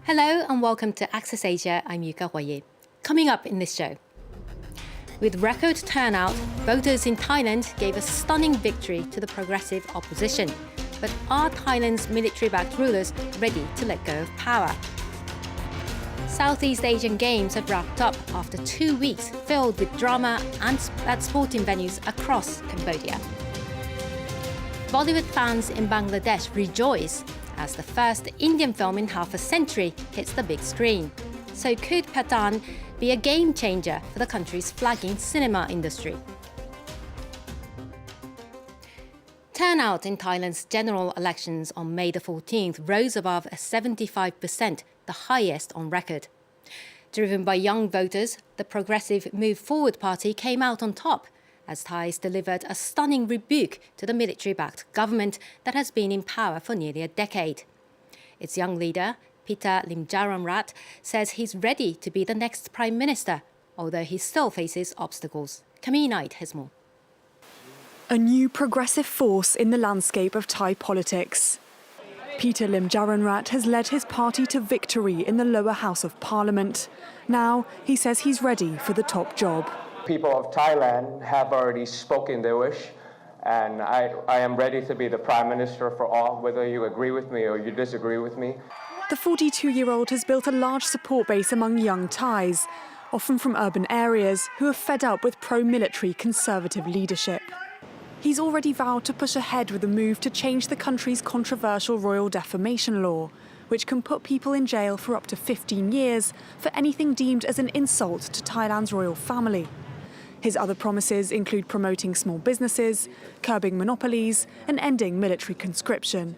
Hello and welcome to Access Asia. I'm Yuka Royer. Coming up in this show. With record turnout, voters in Thailand gave a stunning victory to the progressive opposition. But are Thailand's military-backed rulers ready to let go of power? Southeast Asian Games have wrapped up after 2 weeks filled with drama and at sporting venues across Cambodia. Bollywood fans in Bangladesh rejoice as the first Indian film in half a century hits the big screen. So could Pathan be a game changer for the country's flagging cinema industry? Turnout in Thailand's general elections on May the 14th rose above 75%, the highest on record. Driven by young voters, the Progressive Move Forward Party came out on top, as Thais delivered a stunning rebuke to the military-backed government that has been in power for nearly a decade. Its young leader, Pita Limjaroenrat, says he's ready to be the next Prime Minister, although he still faces obstacles. Camille Knight has more. A new progressive force in the landscape of Thai politics. Pita Limjaroenrat has led his party to victory in the lower house of parliament. Now he says he's ready for the top job. People of Thailand have already spoken their wish, and I am ready to be the Prime Minister for all, whether you agree with me or you disagree with me. The 42-year-old has built a large support base among young Thais, often from urban areas, who are fed up with pro-military conservative leadership. He's already vowed to push ahead with a move to change the country's controversial royal defamation law, which can put people in jail for up to 15 years for anything deemed as an insult to Thailand's royal family. His other promises include promoting small businesses, curbing monopolies, and ending military conscription.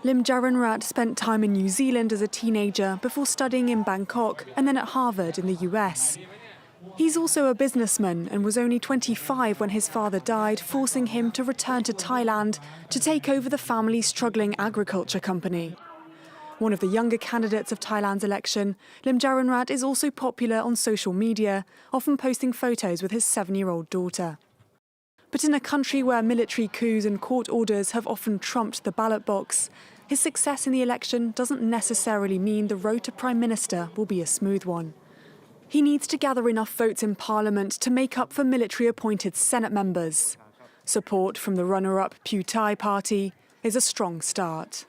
Limjaroenrat spent time in New Zealand as a teenager before studying in Bangkok and then at Harvard in the US. He's also a businessman and was only 25 when his father died, forcing him to return to Thailand to take over the family's struggling agriculture company. One of the younger candidates of Thailand's election, Limjaroenrat is also popular on social media, often posting photos with his 7-year-old daughter. But in a country where military coups and court orders have often trumped the ballot box, his success in the election doesn't necessarily mean the road to Prime Minister will be a smooth one. He needs to gather enough votes in Parliament to make up for military-appointed Senate members. Support from the runner-up Pheu Thai party is a strong start.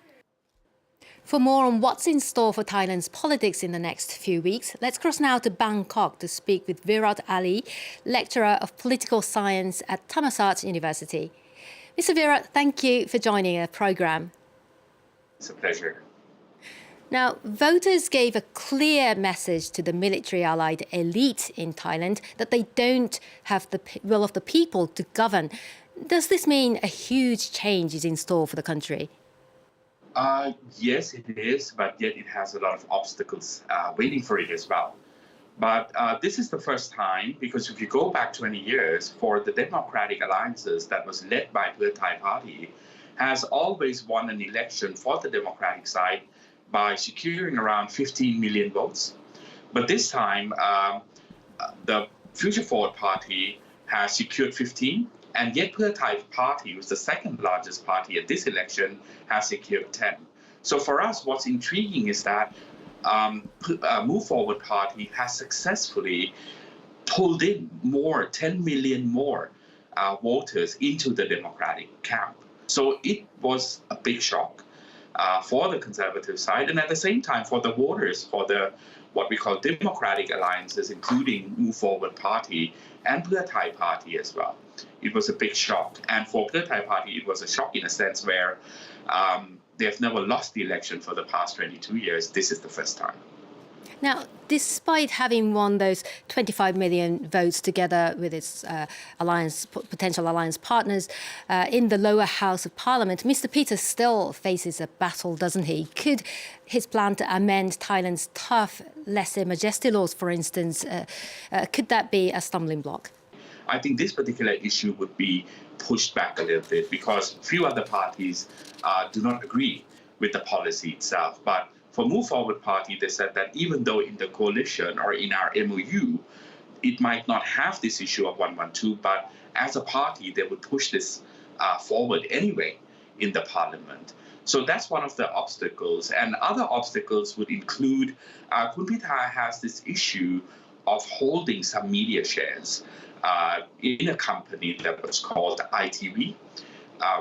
For more on what's in store for Thailand's politics in the next few weeks, let's cross now to Bangkok to speak with Virot Ali, lecturer of political science at Thammasat University. Mr. Virot, thank you for joining our programme. It's a pleasure. Now, voters gave a clear message to the military-allied elite in Thailand that they don't have the will of the people to govern. Does this mean a huge change is in store for the country? Yes, it is, but yet it has a lot of obstacles waiting for it as well. But this is the first time, because if you go back 20 years, for the democratic alliances that was led by the Thai party, has always won an election for the democratic side by securing around 15 million votes. But this time, the Future Forward Party has secured 15. And yet Pita Thai party, who's the second largest party at this election, has secured 10. So for us, what's intriguing is that Move Forward Party has successfully pulled in 10 million more voters into the Democratic camp. So it was a big shock for the conservative side, and at the same time for the voters, for the what we call democratic alliances, including Move Forward Party and Pita Thai party as well. It was a big shock. And for Pita Thai party, it was a shock in a sense where they've never lost the election for the past 22 years. This is the first time. Now, despite having won those 25 million votes together with its potential alliance partners in the lower house of parliament, Mr. Pita still faces a battle, doesn't he? Could his plan to amend Thailand's tough lèse-majesté laws, for instance, could that be a stumbling block? I think this particular issue would be pushed back a little bit because few other parties do not agree with the policy itself. But for Move Forward Party, they said that even though in the coalition or in our MOU, it might not have this issue of 112, but as a party, they would push this forward anyway in the parliament. So that's one of the obstacles. And other obstacles would include Kun Pita has this issue of holding some media shares in a company that was called ITV,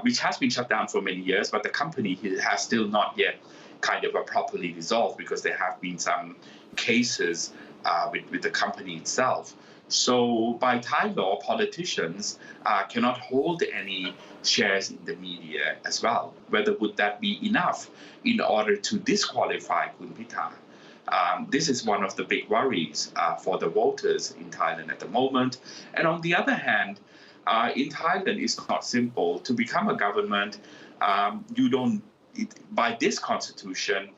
which has been shut down for many years, but the company has still not yet kind of properly dissolved because there have been some cases with the company itself. So by Thai law, politicians cannot hold any shares in the media as well. Whether would that be enough in order to disqualify Kun Pita? This is one of the big worries for the voters in Thailand at the moment. And on the other hand, in Thailand, it's not simple. To become a government, by this constitution,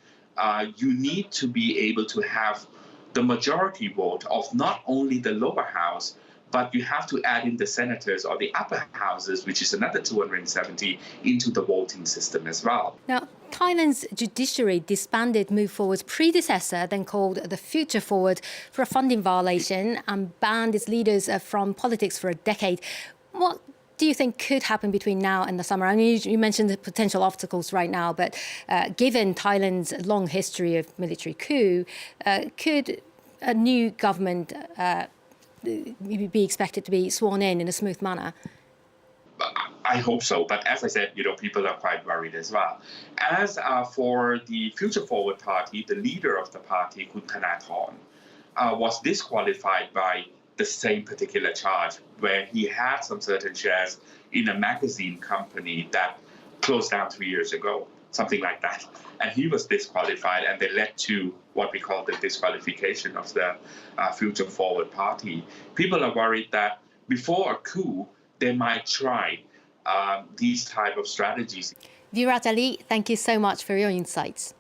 you need to be able to have the majority vote of not only the lower house, but you have to add in the senators or the upper houses, which is another 270, into the voting system as well. Now, Thailand's judiciary disbanded Move Forward's predecessor, then called the Future Forward, for a funding violation and banned its leaders from politics for a decade. What do you think could happen between now and the summer? I mean, you mentioned the potential obstacles right now, but given Thailand's long history of military coup, could a new government be expected to be sworn in a smooth manner? I hope so, but as I said, people are quite worried as well. As for the Future Forward Party, the leader of the party, Kun Thanathorn, was disqualified by the same particular charge, where he had some certain shares in a magazine company that closed down 3 years ago, something like that. And he was disqualified, and they led to what we call the disqualification of the Future Forward Party. People are worried that before a coup, they might try these type of strategies. Virot Ali, thank you so much for your insights.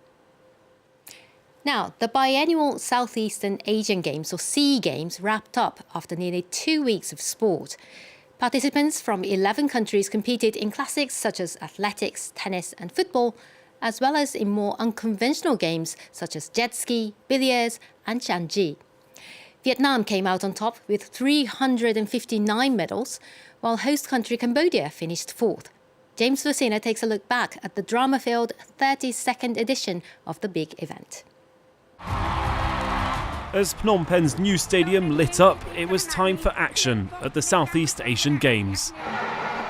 Now, the biennial Southeastern Asian Games, or SEA Games, wrapped up after nearly 2 weeks of sport. Participants from 11 countries competed in classics such as athletics, tennis and football, as well as in more unconventional games such as jet ski, billiards and Chan-ocha. Vietnam came out on top with 359 medals, while host country Cambodia finished fourth. James Lucina takes a look back at the drama-filled 32nd edition of the big event. As Phnom Penh's new stadium lit up, it was time for action at the Southeast Asian Games.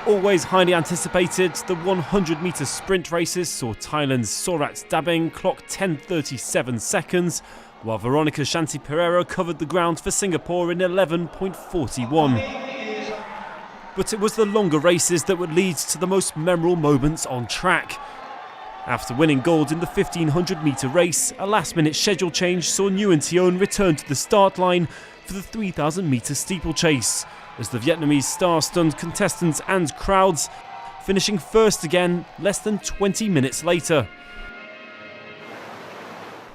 Always highly anticipated, the 100-metre sprint races saw Thailand's Sorat Dabing clock 10:37 seconds, while Veronica Shanti Pereira covered the ground for Singapore in 11:41. But it was the longer races that would lead to the most memorable moments on track. After winning gold in the 1500-metre race, a last-minute schedule change saw Nguyen Thion return to the start line for the 3000-metre steeplechase, as the Vietnamese star stunned contestants and crowds, finishing first again less than 20 minutes later.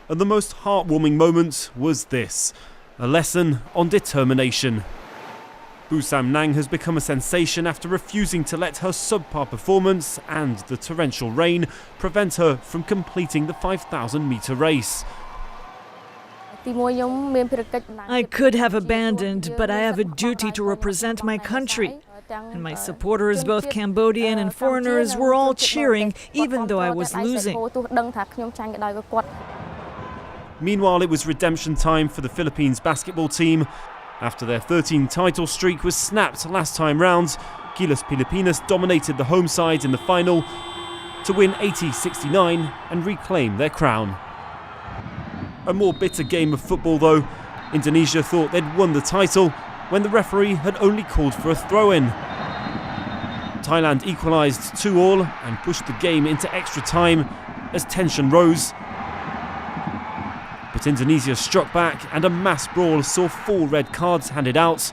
And the most heartwarming moment was this, a lesson on determination. Bu Sam Nang has become a sensation after refusing to let her subpar performance and the torrential rain prevent her from completing the 5,000-metre race. I could have abandoned, but I have a duty to represent my country. And my supporters, both Cambodian and foreigners, were all cheering, even though I was losing. Meanwhile, it was redemption time for the Philippines basketball team. After their 13-title streak was snapped last time round, Gilas Pilipinas dominated the home side in the final to win 80-69 and reclaim their crown. A more bitter game of football though. Indonesia thought they'd won the title when the referee had only called for a throw-in. Thailand equalised 2-2 and pushed the game into extra time as tension rose. But Indonesia struck back and a mass brawl saw 4 red cards handed out.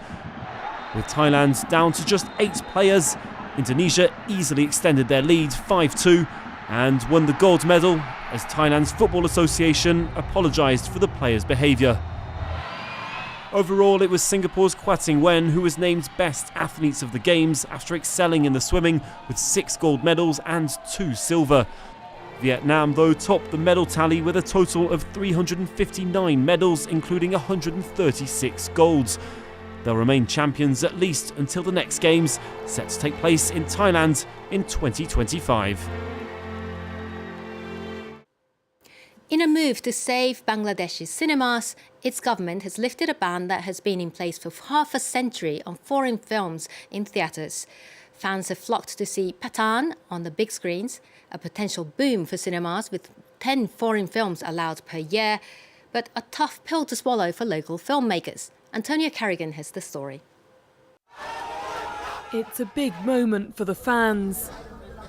With Thailand down to just 8 players, Indonesia easily extended their lead 5-2 and won the gold medal as Thailand's Football Association apologised for the players' behaviour. Overall, it was Singapore's Kwat Wen who was named Best Athletes of the Games after excelling in the swimming with 6 gold medals and 2 silver. Vietnam, though, topped the medal tally with a total of 359 medals, including 136 golds. They'll remain champions at least until the next Games, set to take place in Thailand in 2025. In a move to save Bangladesh's cinemas, its government has lifted a ban that has been in place for half a century on foreign films in theatres. Fans have flocked to see Pathan on the big screens, a potential boom for cinemas with 10 foreign films allowed per year, but a tough pill to swallow for local filmmakers. Antonia Carrigan has the story. It's a big moment for the fans.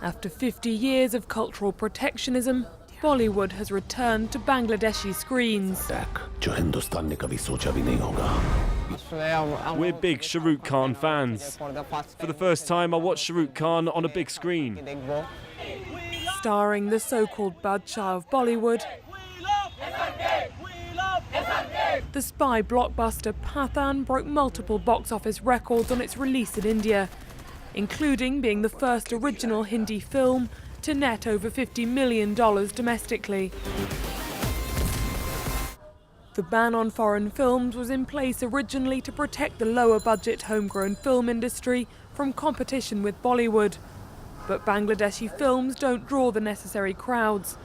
After 50 years of cultural protectionism, Bollywood has returned to Bangladeshi screens. We're big Shah Rukh Khan fans. For the first time, I watched Shah Rukh Khan on a big screen. Starring the so-called Badshah of Bollywood, the spy blockbuster Pathan broke multiple box office records on its release in India, including being the first original Hindi film to net over $50 million domestically. The ban on foreign films was in place originally to protect the lower-budget homegrown film industry from competition with Bollywood. But Bangladeshi films don't draw the necessary crowds,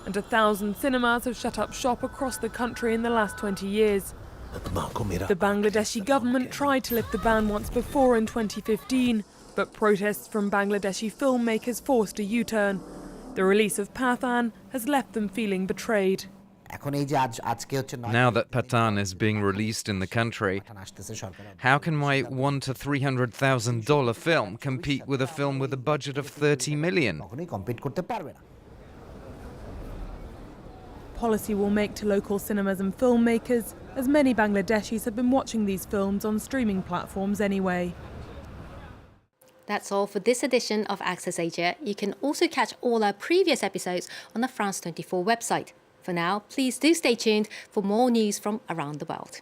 and 1,000 cinemas have shut up shop across the country in the last 20 years. The Bangladeshi government tried to lift the ban once before in 2015, but protests from Bangladeshi filmmakers forced a U-turn. The release of Pathan has left them feeling betrayed. Now that Pathan is being released in the country, how can my $100,000 to $300,000 film compete with a film with a budget of $30 million? Policy will make to local cinemas and filmmakers, as many Bangladeshis have been watching these films on streaming platforms anyway. That's all for this edition of Access Asia. You can also catch all our previous episodes on the France 24 website. For now, please do stay tuned for more news from around the world.